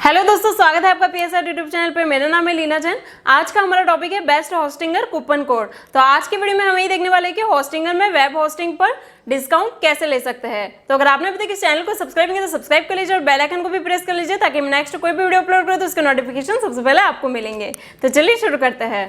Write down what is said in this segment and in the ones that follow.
Hello दोस्तों, स्वागत है आपका पीएसआर यूट्यूब चैनल पे। मेरा नाम है लीना जैन। आज का हमारा टॉपिक है बेस्ट होस्टिंगर कूपन कोड। तो आज की वीडियो में हम यही देखने वाले हैं कि होस्टिंगर में वेब होस्टिंग पर डिस्काउंट कैसे ले सकते हैं। तो अगर आपने अभी तक इस चैनल को सब्सक्राइब नहीं किया तो सब्सक्राइब कर लीजिए और बेल आइकन को भी प्रेस कर लीजिए ताकि हम नेक्स्ट कोई भी वीडियो अपलोड करें तो उसके नोटिफिकेशन सबसे पहले आपको मिलेंगे। तो चलिए शुरू करते हैं।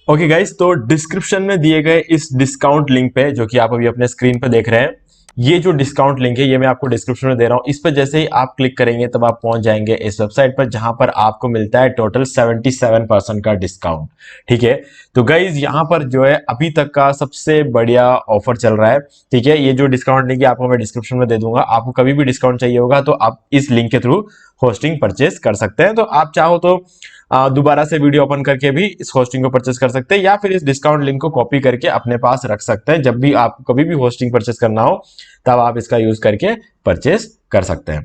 ओके गाइस, तो डिस्क्रिप्शन में दिए गए इस डिस्काउंट लिंक पे जो कि आप अभी अपने स्क्रीन पे देख रहे हैं, ये जो डिस्काउंट लिंक है ये मैं आपको डिस्क्रिप्शन में दे रहा हूं। इस पर जैसे ही आप क्लिक करेंगे तब आप पहुंच जाएंगे इस वेबसाइट पर जहां पर आपको मिलता है टोटल 77% का डिस्काउंट। ठीक है, तो गाइज यहां पर जो है अभी तक का सबसे बढ़िया ऑफर चल रहा है। ठीक है, ये जो डिस्काउंट लिंक है आपको मैं डिस्क्रिप्शन में दे दूंगा। आपको कभी भी डिस्काउंट चाहिए होगा तो आप इस लिंक के थ्रू होस्टिंग परचेस कर सकते हैं। तो आप चाहो तो दोबारा से वीडियो ओपन करके भी इस होस्टिंग को परचेस कर सकते हैं या फिर इस डिस्काउंट लिंक को कॉपी करके अपने पास रख सकते हैं। जब भी आपको कभी भी होस्टिंग परचेस करना हो तब आप इसका यूज करके परचेस कर सकते हैं।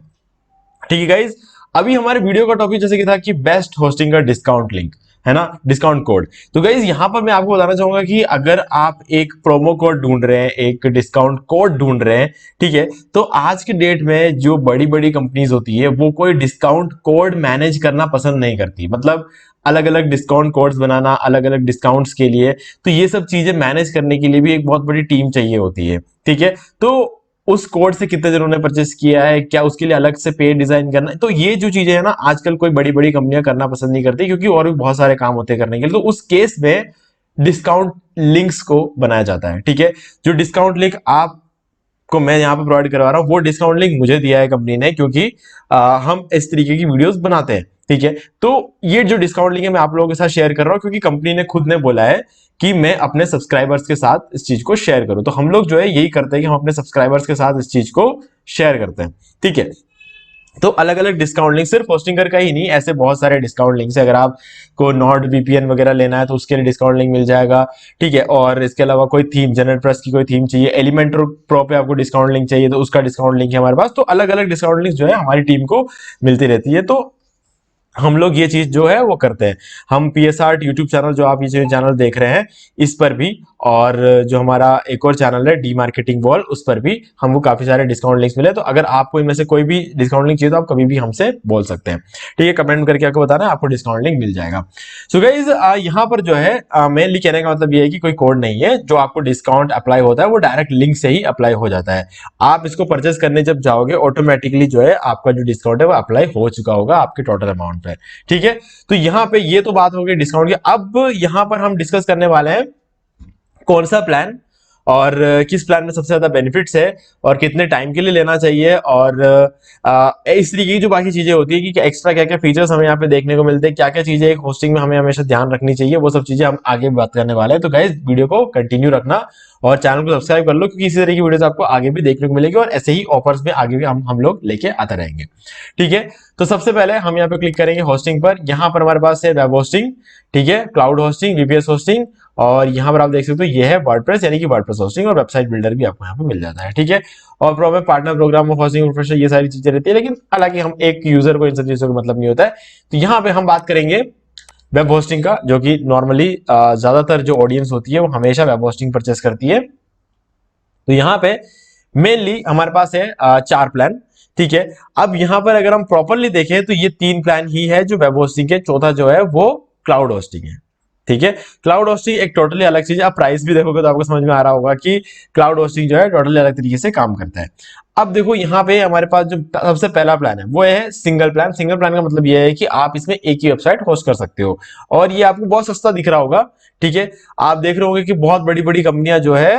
ठीक है गाइज, अभी हमारे वीडियो का टॉपिक जैसे कि था कि बेस्ट होस्टिंग का डिस्काउंट लिंक है ना, डिस्काउंट कोड। तो गाइज यहां पर मैं आपको बताना चाहूंगा कि अगर आप एक प्रोमो कोड ढूंढ रहे हैं, एक डिस्काउंट कोड ढूंढ रहे हैं, ठीक है, तो आज के डेट में जो बड़ी बड़ी कंपनीज होती है वो कोई डिस्काउंट कोड मैनेज करना पसंद नहीं करती। मतलब अलग अलग डिस्काउंट कोड्स बनाना, अलग अलग डिस्काउंट्स के लिए, तो ये सब चीजें मैनेज करने के लिए भी एक बहुत बड़ी टीम चाहिए होती है। ठीक है, तो उस कोड से कितने जनों ने परचेस किया है, क्या उसके लिए अलग से पेज डिजाइन करना है, तो ये जो चीजें है ना आजकल कोई बड़ी बड़ी कंपनियां करना पसंद नहीं करती क्योंकि और भी बहुत सारे काम होते हैं करने के लिए। तो उस केस में डिस्काउंट लिंक्स को बनाया जाता है। ठीक है, जो डिस्काउंट लिंक आपको मैं यहाँ पे प्रोवाइड करवा रहा हूँ वो डिस्काउंट लिंक मुझे दिया है कंपनी ने, क्योंकि हम इस तरीके की वीडियोस बनाते हैं। ठीक है, तो ये जो डिस्काउंट लिंक है मैं आप लोगों के साथ शेयर कर रहा हूँ क्योंकि कंपनी ने खुद ने बोला है कि मैं अपने सब्सक्राइबर्स के साथ इस चीज को शेयर करूं। तो हम लोग जो है यही करते हैं कि हम अपने सब्सक्राइबर्स के साथ इस चीज को शेयर करते हैं। ठीक है, तो अलग अलग डिस्काउंट लिंक सिर्फ होस्टिंगर का ही नहीं, ऐसे बहुत सारे डिस्काउंट लिंक्स है। अगर आपको नॉर्ड वीपीएन वगैरह लेना है तो उसके लिए डिस्काउंट लिंक मिल जाएगा। ठीक है, और इसके अलावा कोई थीम, जनरल की कोई थीम चाहिए, एलिमेंटर प्रो पे आपको डिस्काउंट लिंक चाहिए तो उसका डिस्काउंट लिंक है हमारे पास। तो अलग अलग डिस्काउंट लिंक जो है हमारी टीम को मिलती रहती है। तो हम लोग ये चीज जो है वो करते हैं। हम पीएसआर यूट्यूब चैनल जो आप ये चैनल देख रहे हैं इस पर भी, और जो हमारा एक और चैनल है डी मार्केटिंग वॉल, उस पर भी हमको काफी सारे डिस्काउंट लिंक्स मिले। तो अगर आपको इनमें से कोई भी डिस्काउंट लिंक चाहिए तो आप कभी भी हमसे बोल सकते हैं। ठीक है, कमेंट करके आपको बताना है, आपको डिस्काउंट लिंक मिल जाएगा। सो गाइज यहाँ पर जो है मेनली कहने का मतलब ये है कि कोई कोड नहीं है, जो आपको डिस्काउंट अप्लाई होता है वो डायरेक्ट लिंक से ही अप्लाई हो जाता है। आप इसको परचेस करने जब जाओगे ऑटोमेटिकली जो है आपका जो डिस्काउंट है वो अप्लाई हो चुका होगा आपके टोटल अमाउंट पे। ठीक है, तो यहां पे ये तो बात हो गई डिस्काउंट की। अब यहां पर हम डिस्कस करने वाले हैं कौन सा प्लान और किस प्लान में सबसे ज्यादा बेनिफिट्स है और कितने टाइम के लिए लेना चाहिए, और इस तरीके की जो बाकी चीजें होती है कि एक्स्ट्रा क्या क्या फीचर्स हमें यहाँ पे देखने को मिलते हैं, क्या क्या चीजें एक होस्टिंग में हमें हमेशा ध्यान रखनी चाहिए, वो सब चीजें हम आगे बात करने वाले हैं। तो गाइस वीडियो को कंटिन्यू रखना और चैनल को सब्सक्राइब कर लो क्योंकि इसी तरह की वीडियोस आपको आगे भी देखने को मिलेगी और ऐसे ही ऑफर्स में आगे भी हम लोग लेके आते रहेंगे। ठीक है, तो सबसे पहले हम यहाँ पे क्लिक करेंगे होस्टिंग पर। यहाँ पर हमारे पास है वेब होस्टिंग, ठीक है, क्लाउड होस्टिंग, वीपीएस होस्टिंग, और यहाँ पर आप देख सकते हो ये है वर्डप्रेस यानी कि वर्डप्रेस होस्टिंग, और वेबसाइट बिल्डर भी आपको यहाँ पे मिल जाता है। ठीक है, और program partner program of hosting professional, ये सारी चीजें रहती है, लेकिन हालांकि हम एक यूजर को इन सब चीजों का मतलब नहीं होता है। तो यहाँ पे हम बात करेंगे वेब होस्टिंग का, जो कि नॉर्मली ज्यादातर जो ऑडियंस होती है वो हमेशा वेब होस्टिंग परचेस करती है। तो यहाँ पे मेनली हमारे पास है 4 प्लान। ठीक है, अब यहाँ पर अगर हम प्रॉपरली देखें तो ये 3 प्लान ही है जो वेब होस्टिंग के, चौथा जो है वो क्लाउड होस्टिंग है। ठीक है, क्लाउड होस्टिंग एक टोटली अलग चीज है। आप प्राइस भी देखोगे तो आपको समझ में आ रहा होगा कि क्लाउड होस्टिंग जो है टोटली अलग तरीके से काम करता है। अब देखो यहाँ पे हमारे पास जो सबसे पहला प्लान है वो है सिंगल प्लान। सिंगल प्लान का मतलब ये है कि आप इसमें एक ही वेबसाइट होस्ट कर सकते हो और ये आपको बहुत सस्ता दिख रहा होगा। ठीक है, आप देख रहे होंगे कि बहुत बड़ी बड़ी कंपनियां जो है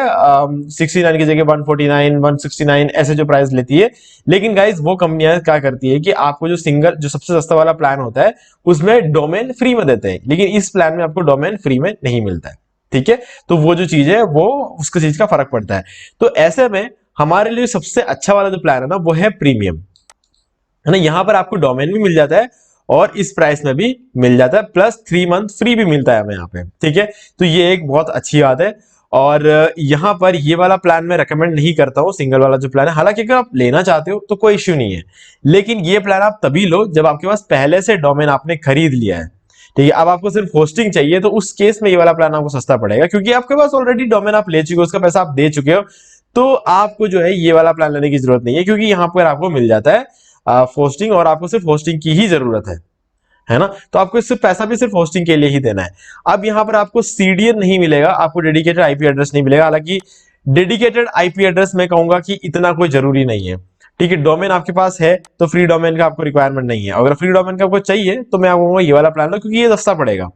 69 की जगह 149, 169 ऐसे जो प्राइस लेती है। लेकिन गाइज वो कंपनियां क्या करती है कि आपको जो सबसे सस्ता वाला प्लान होता है उसमें डोमेन फ्री में देते हैं, लेकिन इस प्लान में आपको डोमेन फ्री में नहीं मिलता है। ठीक है, तो वो जो चीज है वो उसकी चीज का फर्क पड़ता है। तो ऐसे में हमारे लिए सबसे अच्छा वाला जो प्लान है ना वो है प्रीमियम, है ना। यहां पर आपको डोमेन भी मिल जाता है और इस प्राइस में भी मिल जाता है, प्लस 3 मंथ फ्री भी मिलता है हमें यहाँ पे। ठीक है, तो ये एक बहुत अच्छी बात है। और यहां पर ये वाला प्लान मैं रेकमेंड नहीं करता हूं, सिंगल वाला जो प्लान है। हालांकि अगर आप लेना चाहते हो तो कोई इश्यू नहीं है, लेकिन ये प्लान आप तभी लो जब आपके पास पहले से डोमेन आपने खरीद लिया है। ठीक है, अब आपको सिर्फ होस्टिंग चाहिए तो उस केस में ये वाला प्लान आपको सस्ता पड़ेगा, क्योंकि आपके पास ऑलरेडी डोमेन आप ले चुके हो, उसका पैसा आप दे चुके हो। तो आपको जो है ये वाला प्लान लेने की जरूरत नहीं है, क्योंकि यहाँ पर आपको मिल जाता है होस्टिंग और आपको सिर्फ होस्टिंग की ही जरूरत है ना। तो आपको सिर्फ पैसा भी सिर्फ होस्टिंग के लिए ही देना है। अब यहाँ पर आपको CDN नहीं मिलेगा, आपको डेडिकेटेड आईपी एड्रेस नहीं मिलेगा। हालांकि डेडिकेटेड आईपी एड्रेस मैं कहूंगा कि इतना कोई जरूरी नहीं है, ठीक है। डोमेन आपके पास है तो फ्री डोमेन का आपको रिक्वायरमेंट नहीं है। अगर फ्री डोमेन का आपको चाहिए तो मैं आपको ये वाला प्लान लो, क्योंकि ये सस्ता पड़ेगा।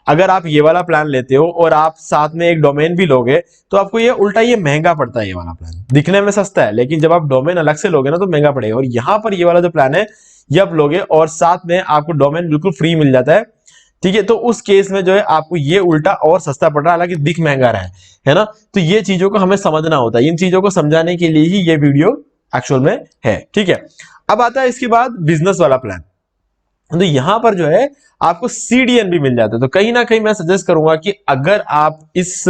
अगर आप ये वाला प्लान लेते हो और आप साथ में एक डोमेन भी लोगे तो आपको ये उल्टा ये महंगा पड़ता है। ये वाला प्लान दिखने में सस्ता है, लेकिन जब आप डोमेन अलग से लोगे ना तो महंगा पड़ेगा। और यहाँ पर ये वाला जो प्लान है ये आप लोगे और साथ में आपको डोमेन बिल्कुल फ्री मिल जाता है, ठीक है। तो उस केस में जो है आपको ये उल्टा और सस्ता पड़ रहा है, हालांकि दिख महंगा रहा है ना। तो ये चीजों को हमें समझना होता है, इन चीजों को समझाने के लिए ही ये वीडियो एक्चुअल में है, ठीक है। अब आता है इसके बाद बिजनेस वाला प्लान। तो यहां पर जो है आपको CDN भी मिल जाता है। तो कहीं ना कहीं मैं सजेस्ट करूंगा कि अगर आप इस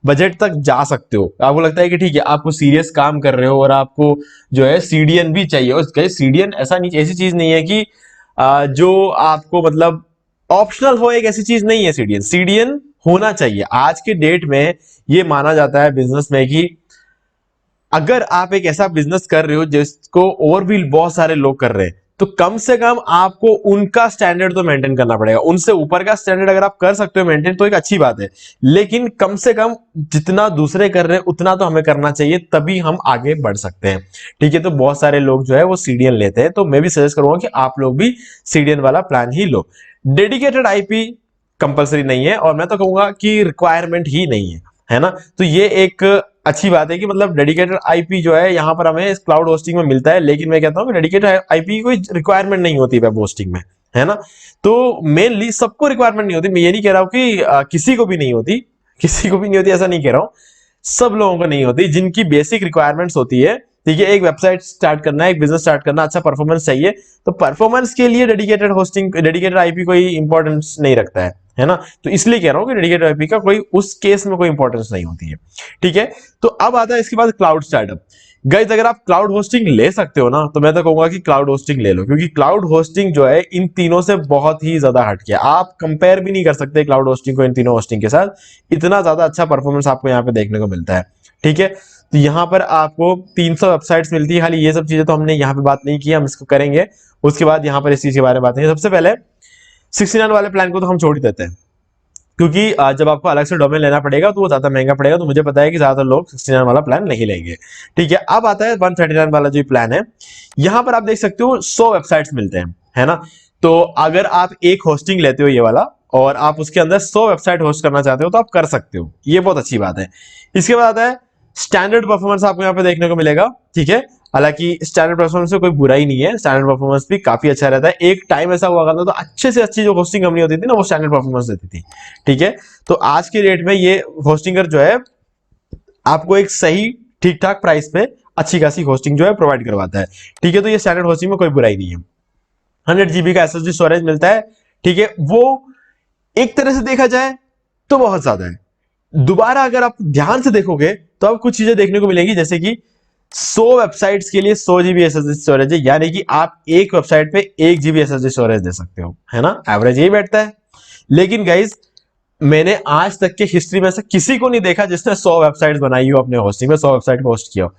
बजट तक जा सकते हो, आपको लगता है कि ठीक है आप सीरियस काम कर रहे हो और आपको जो है CDN भी चाहिए। और CDN ऐसा नहीं, ऐसी चीज नहीं है कि जो आपको मतलब ऑप्शनल हो, एक ऐसी चीज नहीं है। CDN होना चाहिए। आज के डेट में ये माना जाता है बिजनेस में कि अगर आप एक ऐसा बिजनेस कर रहे हो जिसको और भी बहुत सारे लोग कर रहे हैं, तो कम से कम आपको उनका स्टैंडर्ड तो मेंटेन करना पड़ेगा। उनसे ऊपर का स्टैंडर्ड अगर आप कर सकते हो मेंटेन तो एक अच्छी बात है, लेकिन कम से कम जितना दूसरे कर रहे हैं उतना तो हमें करना चाहिए, तभी हम आगे बढ़ सकते हैं, ठीक है। तो बहुत सारे लोग जो है वो CDN लेते हैं, तो मैं भी सजेस्ट करूंगा कि आप लोग भी CDN वाला प्लान ही लो। डेडिकेटेड आईपी कंपलसरी नहीं है और मैं तो कहूंगा कि रिक्वायरमेंट ही नहीं है ना। तो ये एक अच्छी बात है कि मतलब डेडिकेटेड आईपी जो है यहाँ पर हमें क्लाउड होस्टिंग में मिलता है, लेकिन मैं कहता हूँ कि डेडिकेटेड आईपी की कोई रिक्वायरमेंट नहीं होती वेब होस्टिंग में, है ना। तो मेनली सबको रिक्वायरमेंट नहीं होती। मैं ये नहीं कह रहा हूँ कि किसी को भी नहीं होती, किसी को भी नहीं होती, ऐसा नहीं कह रहा हूँ। सब लोगों को नहीं होती, जिनकी बेसिक रिक्वायरमेंट्स होती है, ठीक है। एक वेबसाइट स्टार्ट करना है, एक बिजनेस स्टार्ट करना, अच्छा परफॉर्मेंस चाहिए, तो परफॉर्मेंस के लिए डेडिकेटेड होस्टिंग, डेडिकेटेड आईपी कोई इंपॉर्टेंस नहीं रखता है ना। तो इसलिए कह रहा हूं कि डेडिकेटेड आईपी का कोई उस केस में कोई इंपॉर्टेंस नहीं होती है, ठीक है। तो अब आता है इसके बाद क्लाउड स्टार्टअप। गाइस अगर आप क्लाउड होस्टिंग ले सकते हो ना तो मैं तो कहूंगा कि क्लाउड होस्टिंग ले लो, क्योंकि क्लाउड होस्टिंग जो है इन तीनों से बहुत ही ज्यादा हटके, आप कंपेयर भी नहीं कर सकते क्लाउड होस्टिंग को इन तीनों होस्टिंग के साथ। इतना ज्यादा अच्छा परफॉर्मेंस आपको यहाँ पे देखने को मिलता है, ठीक है। तो यहाँ पर आपको 300 वेबसाइट्स मिलती है। खाली ये सब चीजें तो हमने यहाँ पे बात नहीं की, हम इसको करेंगे उसके बाद यहाँ पर इस चीज के बारे में बात करेंगे। सबसे पहले 69 वाले प्लान को तो हम छोड़ ही देते हैं, क्योंकि जब आपको अलग से डोमेन लेना पड़ेगा तो वो ज्यादा महंगा पड़ेगा। तो मुझे पता है कि ज्यादातर लोग 69 वाला प्लान नहीं लेंगे, ठीक है। अब आता है 139 वाला जो प्लान है। यहां पर आप देख सकते हो 100 वेबसाइट्स मिलते हैं, है ना। तो अगर आप एक होस्टिंग लेते हो ये वाला और आप उसके अंदर 100 वेबसाइट होस्ट करना चाहते हो तो आप कर सकते हो, ये बहुत अच्छी बात है। इसके बाद आता है स्टैंडर्ड परफॉर्मेंस, आपको यहाँ पे देखने को मिलेगा, ठीक है। हालांकि स्टैंडर्ड परफॉर्मेंस में कोई बुराई नहीं है, स्टैंडर्ड परफॉर्मेंस भी काफी अच्छा रहता है। एक टाइम ऐसा हुआ करता तो अच्छे से अच्छी जो होस्टिंग कंपनी होती थी ना वो स्टैंडर्ड परफॉर्मेंस देती थी, ठीक है। तो आज के रेट में ये होस्टिंगर जो है आपको एक सही ठीक ठाक प्राइस पे अच्छी खासी होस्टिंग जो है प्रोवाइड करवाता है, ठीक है। तो ये स्टैंडर्ड होस्टिंग में कोई बुराई नहीं है। 100 GB का SSD स्टोरेज मिलता है, ठीक है। वो एक तरह से देखा जाए तो बहुत ज्यादा है। दोबारा अगर आप ध्यान से देखोगे तो आपको कुछ चीजें देखने को मिलेंगी, जैसे कि 100 वेबसाइट्स के लिए 100 GB SSD स्टोरेज है, यानी कि आप एक वेबसाइट पे 1 GB SSD स्टोरेज दे सकते हो, है ना। एवरेज यही बैठता है। लेकिन गाइज मैंने आज तक के हिस्ट्री में से किसी को नहीं देखा जिसने 100 वेबसाइट्स बनाई हो अपने होस्टिंग में, 100 वेबसाइट को होस्ट किया हो।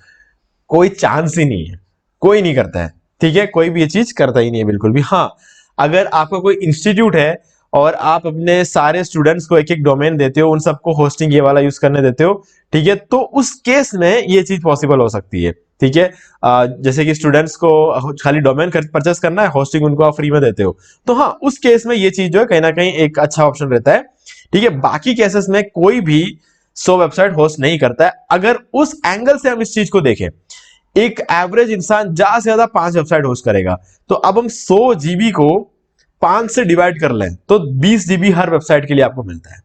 कोई चांस ही नहीं है, कोई नहीं करता है, ठीक है। कोई भी ये चीज करता ही नहीं है बिल्कुल भी। हाँ, अगर आपका कोई इंस्टीट्यूट है और आप अपने सारे स्टूडेंट्स को एक एक डोमेन देते हो, उन सबको होस्टिंग ये वाला यूज करने देते हो, ठीक है, तो उस केस में ये चीज पॉसिबल हो सकती है, ठीक है। जैसे कि स्टूडेंट्स को खाली डोमेन परचेस करना है, होस्टिंग उनको आप फ्री में देते हो, तो हाँ उस केस में ये चीज जो है कहीं ना कहीं एक अच्छा ऑप्शन रहता है, ठीक है। बाकी केसेस में कोई भी 100 वेबसाइट होस्ट नहीं करता है। अगर उस एंगल से हम इस चीज को देखें, एक एवरेज इंसान ज्यादा से ज्यादा 5 वेबसाइट होस्ट करेगा, तो अब हम 100 GB को 5 से डिवाइड कर लें तो 20 GB हर वेबसाइट के लिए आपको मिलता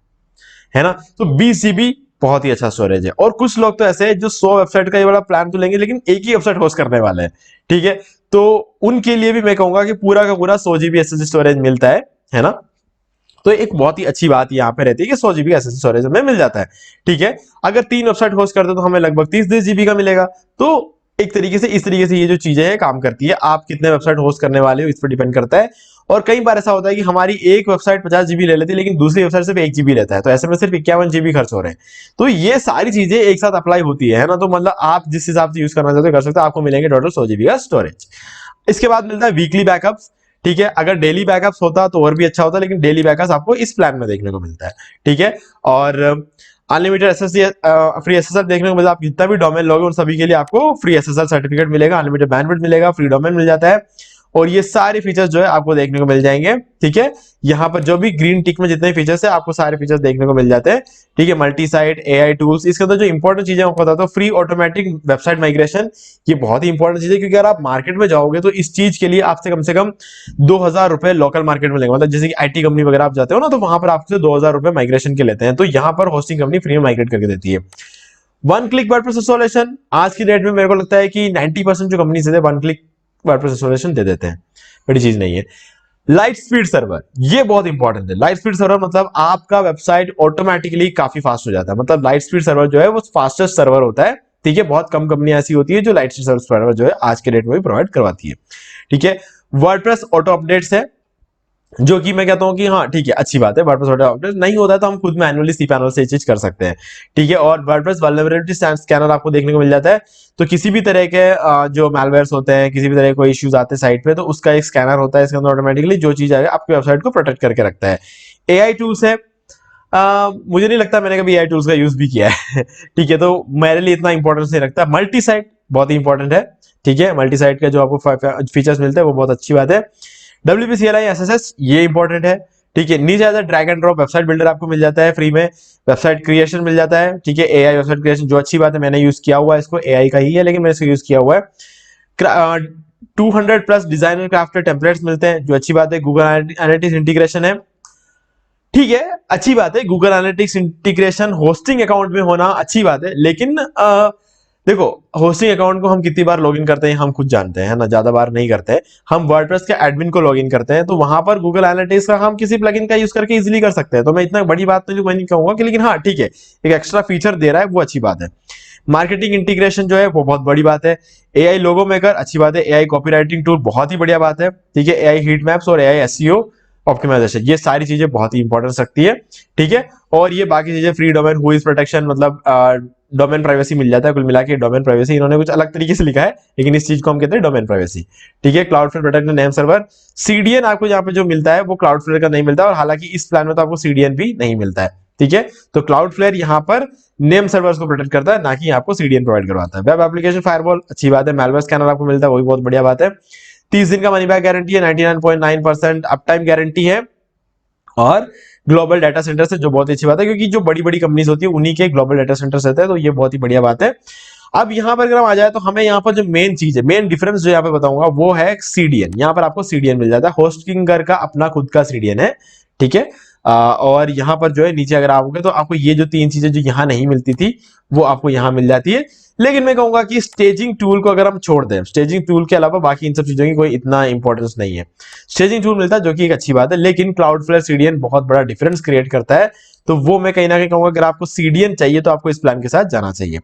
है ना। तो 20 GB बहुत ही अच्छा स्टोरेज है। और कुछ लोग तो ऐसे हैं जो 100 वेबसाइट का ये वाला प्लान तो लेंगे लेकिन एक ही वेबसाइट होस्ट करने वाले हैं, ठीक है। तो उनके लिए भी मैं कहूंगा कि पूरा का पूरा 100 GB SSD स्टोरेज मिलता है ना। तो एक बहुत ही अच्छी बात यहाँ पे रहती है कि 100 GB SSD स्टोरेज हमें मिल जाता है, ठीक है। अगर 3 वेबसाइट होस्ट करते तो हमें लगभग 30 GB का मिलेगा। तो एक तरीके से इस तरीके से ये जो चीजें हैं काम करती है। आप कितने वेबसाइट होस्ट करने वाले हो इस पर डिपेंड करता है। और कई बार ऐसा होता है कि हमारी एक वेबसाइट 50 GB ले लेती है लेकिन दूसरी वेबसाइट सिर्फ 1 GB लेता है, तो ऐसे में सिर्फ 51 GB खर्च हो रहे हैं। तो ये सारी चीजें एक साथ अप्लाई होती है ना। तो मतलब आप जिस हिसाब से यूज करना चाहते हो कर सकते हो, आपको मिलेंगे टोटल 100 GB का स्टोरेज। इसके बाद मिलता है वीकली बैकअप्स। ठीक है, अगर डेली बैकअप्स होता तो और भी अच्छा होता, लेकिन डेली बैकअप्स आपको इस प्लान में देखने को मिलता है। ठीक है, और अनलिमिटेड एसएसडी फ्री एसएसएल देखने को मिलता है। आप जितना भी डोमेन लोगे उन सभी के लिए आपको फ्री एसएसएल सर्टिफिकेट मिलेगा, अनलिमिटेड बैंडविड्थ मिलेगा, फ्री डोमेन मिल जाता है, और ये सारे फीचर्स जो है आपको देखने को मिल जाएंगे। ठीक है, यहाँ पर जो भी ग्रीन टिक में जितने फीचर्स है आपको सारे फीचर्स देखने को मिल जाते हैं। ठीक है, मल्टी साइट, एआई टूल्स, इसके अंदर जो इंपॉर्टेंट चीजें आपको बताता हूं, फ्री ऑटोमेटिक वेबसाइट माइग्रेशन, ये बहुत ही इंपॉर्टेंट चीज है, क्योंकि अगर आप मार्केट में जाओगे तो इस चीज के लिए आपसे कम से कम 2000 रुपए लोकल मार्केट में लेंगे। मतलब जैसे कि आईटी कंपनी वगैरह आप जाते हो ना, तो वहां पर आपसे 2000 रुपए माइग्रेशन के लेते हैं, तो यहाँ पर होस्टिंग कंपनी फ्री में माइग्रेट करके देती है। वन क्लिक वर्डप्रेस इंस्टॉलेशन, आज की डेट में मेरे को लगता है कि 90% जो कंपनीज है वन क्लिक वर्डप्रेस इंस्टॉलेशन दे देते हैं, बड़ी चीज नहीं है। लाइट स्पीड सर्वर, ये बहुत इंपॉर्टेंट है। लाइट स्पीड सर्वर मतलब आपका वेबसाइट ऑटोमेटिकली काफी फास्ट हो जाता है। मतलब लाइट स्पीड सर्वर जो है वो फास्टेस्ट सर्वर होता है। ठीक है, बहुत कम कंपनियां ऐसी होती है जो लाइट स्पीड सर्वर जो है आज के डेट में भी प्रोवाइड करवाती है। ठीक है, वर्डप्रेस ऑटो अपडेट्स है, जो कि मैं कहता हूं कि हाँ ठीक है, अच्छी बात है। वर्डप्रेस ऑटो अपडेट नहीं होता है तो हम खुद मैन्युअली cPanel से ये चीज कर सकते हैं। ठीक है, और वर्डप्रेस वल्नरेबिलिटी स्कैनर आपको देखने को मिल जाता है। तो किसी भी तरह के जो मैलवेयर्स होते हैं, किसी भी तरह के कोई इश्यूज आते हैं साइट पे, तो उसका एक स्कैनर होता है इसके अंदर, ऑटोमेटिकली जो चीज आएगा आपकी वेबसाइट को प्रोटेक्ट करके रखता है। एआई टूल्स है, मुझे नहीं लगता मैंने कभी एआई टूल्स का यूज भी किया है। ठीक है, तो मेरे लिए इतना इंपॉर्टेंस नहीं रखता। मल्टी साइट बहुत ही इंपॉर्टेंट है। ठीक है, मल्टी साइट का जो आपको फीचर्स मिलते हैं वो बहुत अच्छी बात है। WP CLI SSS ये इंपॉर्टेंट है। ठीक है, नीचे आता है drag and drop website builder आपको मिल जाता है फ्री में, वेबसाइट क्रिएशन मिल जाता है। ठीक है, एआई वेबसाइट क्रिएशन जो अच्छी बात है, मैंने यूज किया हुआ है इसको, एआई का ही है लेकिन मैंने इसको यूज किया हुआ है। 200+ डिजाइन एंड क्राफ्टेड टेम्पलेट्स मिलते हैं, जो अच्छी बात है। गूगल एनालिटिक्स इंटीग्रेशन है, ठीक है, अच्छी बात है। Google analytics integration hosting account में होना अच्छी बात है, लेकिन देखो होस्टिंग अकाउंट को हम कितनी बार लॉगिन करते हैं हम खुद जानते हैं ना, ज्यादा बार नहीं करते हैं। हम वर्डप्रेस के एडमिन को लॉगिन करते हैं, तो वहां पर गूगल एनालिटिक्स का हम किसी प्लगइन का यूज करके इजीली कर सकते हैं। तो मैं इतना बड़ी बात तो मैं नहीं कहूंगा कि, लेकिन हाँ ठीक है, एक एक्स्ट्रा फीचर दे रहा है वो अच्छी बात है। मार्केटिंग इंटीग्रेशन जो है वो बहुत बड़ी बात है। एआई लोगो मेकर अच्छी बात है। एआई कॉपीराइटिंग टूल बहुत ही बढ़िया बात है। ठीक है, एआई हीट मैप्स और एआई एसईओ ऑप्टिमाइजेशन, ये सारी चीजें बहुत ही इंपॉर्टेंस रखती है। ठीक है, और ये बाकी चीजें फ्री डोमेन हुईज प्रोटेक्शन, मतलब डोमेन प्राइवेसी मिल जाता है। कुल मिला के डोमेन प्राइवेसी इन्होंने कुछ अलग तरीके से लिखा है, लेकिन इस चीज को हम कहते हैं डोमेन प्राइवेसी। ठीक है, Cloudflare protect name server, CDN आपको यहाँ पे जो मिलता है वो क्लाउडफ्लेयर का नहीं मिलता, और हालांकि इस प्लान में तो आपको सीडीएन भी नहीं मिलता है। ठीक है, तो क्लाउडफ्लेयर यहाँ पर नेम सर्वर्स को प्रोटेक्ट करता है, ना कि आपको सीडीएन प्रोवाइड करवाता है। वेब एप्लीकेशन फायरवॉल अच्छी बात है। मैलवेयर स्कैनर आपको मिलता है, वो भी बहुत बढ़िया बात है। 30 दिन का मनी बैक गारंटी है, 99.9% अप टाइम गारंटी है, और ग्लोबल डाटा सेंटर से, जो बहुत अच्छी बात है, क्योंकि जो बड़ी बड़ी कंपनीज होती है उन्हीं के ग्लोबल डाटा सेंटर्स रहते हैं, तो ये बहुत ही बढ़िया बात है। अब यहाँ पर अगर हम आ जाए तो हमें यहाँ पर जो मेन चीज है, मेन डिफरेंस जो यहाँ पे बताऊंगा वो है सीडीएन। यहाँ पर आपको सीडीएन मिल जाता है, होस्टिंगर का अपना खुद का सीडीएन है। ठीक है, और यहाँ पर जो है नीचे अगर आओगे तो आपको ये जो 3 चीजें जो यहाँ नहीं मिलती थी वो आपको यहाँ मिल जाती है। लेकिन मैं कहूंगा कि स्टेजिंग टूल को अगर हम छोड़ दें, स्टेजिंग टूल के अलावा बाकी इन सब चीजों की कोई इतना इंपॉर्टेंस नहीं है। स्टेजिंग टूल मिलता है जो कि एक अच्छी बात है, लेकिन क्लाउडफ्लेयर सीडीएन बहुत बड़ा डिफरेंस क्रिएट करता है, तो वो मैं कहीं ना कहीं कहूंगा अगर आपको सीडीएन चाहिए तो आपको इस प्लान के साथ जाना चाहिए।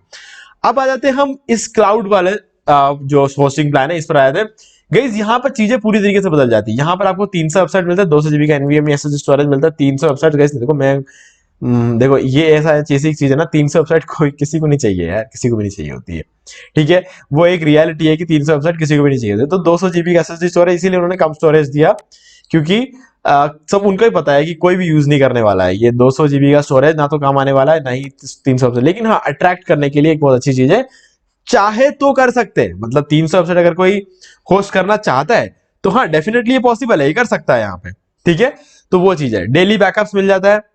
अब आ जाते हैं हम इस क्लाउड वाले जो होस्टिंग प्लान है इस पर आए थे। गाइस यहाँ पर चीजें पूरी तरीके से बदल जाती है। यहाँ पर आपको 300 वेबसाइट मिलता है, 200 GB का NVMe SSD स्टोरेज मिलता है। 300 वेबसाइट गाइस, देखो मैं देखो ये ऐसा ऐसी चीज है ना, 300 वेबसाइट कोई किसी को नहीं चाहिए यार, किसी को भी नहीं चाहिए होती है। ठीक है, वो एक रियलिटी है कि 300 वेबसाइट किसी को भी नहीं चाहिए होती। तो 200 GB का SSD स्टोरेज, इसीलिए उन्होंने कम स्टोरेज दिया, क्योंकि सब उनको ही पता है कि कोई भी यूज नहीं करने वाला है। ये 200 GB का स्टोरेज ना तो काम आने वाला है, ना ही 300 वेबसाइट। लेकिन हाँ, अट्रैक्ट करने के लिए एक बहुत अच्छी चीज है, चाहे तो कर सकते हैं। मतलब 300 वेबसाइट अगर कोई होस्ट करना चाहता है तो हाँ डेफिनेटली ये पॉसिबल है, ये कर सकता है यहाँ पे। ठीक है, तो वो चीज है। डेली बैकअप्स मिल जाता है,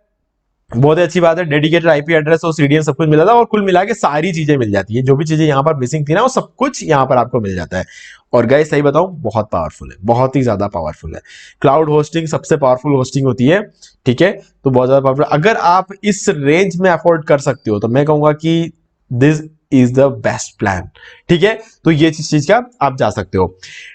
बहुत अच्छी बात है। डेडिकेटेड आईपी एड्रेस और सीडीएन सब कुछ मिल जाता है, और कुल मिला के सारी चीजें मिल जाती है। जो भी चीजें यहाँ पर मिसिंग थी ना वो सब कुछ यहाँ पर आपको मिल जाता है। और गाइस सही बताऊं, बहुत पावरफुल है, बहुत ही ज्यादा पावरफुल है। क्लाउड होस्टिंग सबसे पावरफुल होस्टिंग होती है। ठीक है, तो बहुत ज्यादा पावरफुल। अगर आप इस रेंज में अफोर्ड कर सकते हो तो मैं कहूंगा कि this is the best plan. ठीक है, तो ये चीज का आप जा सकते हो।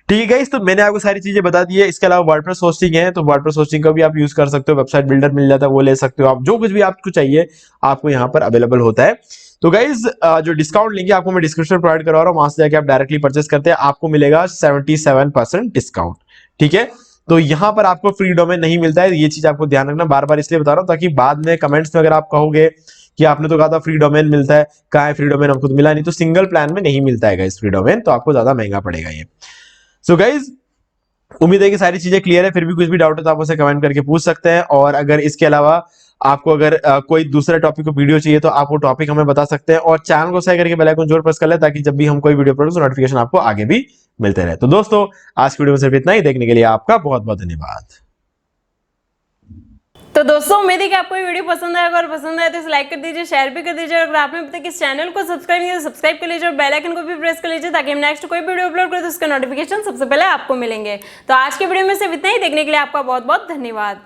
ठीक है गाइस, तो मैंने आपको सारी चीजें बता दी है। इसके अलावा वर्डप्रेस होस्टिंग है, तो वर्डप्रेस होस्टिंग का भी आप यूज कर सकते हो। वेबसाइट बिल्डर मिल जाता है, वो ले सकते हो आप। जो कुछ भी आपको चाहिए आपको यहाँ पर अवेलेबल होता है। तो गाइज जो डिस्काउंट लिंक है आपको मैं डिस्क्रिप्शन में प्रोवाइड करवा रहा हूँ, वहां से जाके आप डायरेक्टली परचेस करते हैं, आपको मिलेगा 77% डिस्काउंट। ठीक है, तो यहाँ पर आपको फ्री डोमेन नहीं मिलता है, ये चीज आपको ध्यान रखना। बार बार इसलिए बता रहा हूँ ताकि बाद में कमेंट्स में अगर आप कहोगे कि आपने तो कहा था फ्री डोमेन मिलता है, कहाँ है फ्री डोमेन, हमको तो मिला नहीं। तो सिंगल प्लान में नहीं मिलता है गाइस फ्री डोमेन, तो आपको ज्यादा महंगा पड़ेगा ये। सो गाइज, उम्मीद है कि सारी चीजें क्लियर है। फिर भी कुछ भी डाउट है तो आप उसे कमेंट करके पूछ सकते हैं। और अगर इसके अलावा आपको अगर कोई दूसरे टॉपिक को वीडियो चाहिए तो आप वो टॉपिक हमें बता सकते हैं। और चैनल को सब्सक्राइब करके बेल आइकन जरूर प्रेस कर ले, ताकि जब भी हम कोई वीडियो अपलोड तो नोटिफिकेशन आपको आगे भी मिलते रहे। तो दोस्तों, आज की वीडियो में सिर्फ इतना ही। देखने के लिए आपका बहुत बहुत धन्यवाद। तो दोस्तों, उम्मीद है कि आपको ये वीडियो पसंद आएगा, और पसंद आए तो इसे लाइक कर दीजिए, शेयर भी कर दीजिए। और अगर आपने अभी तक इस चैनल को सब्सक्राइब नहीं किया तो सब्सक्राइब कर लीजिए और बेल आइकन को भी प्रेस कर लीजिए, ताकि हम नेक्स्ट कोई वीडियो अपलोड करें तो उसका नोटिफिकेशन सबसे पहले आपको मिलेंगे। तो आज के वीडियो में सिर्फ इतना ही। देखने के लिए आपका बहुत बहुत धन्यवाद।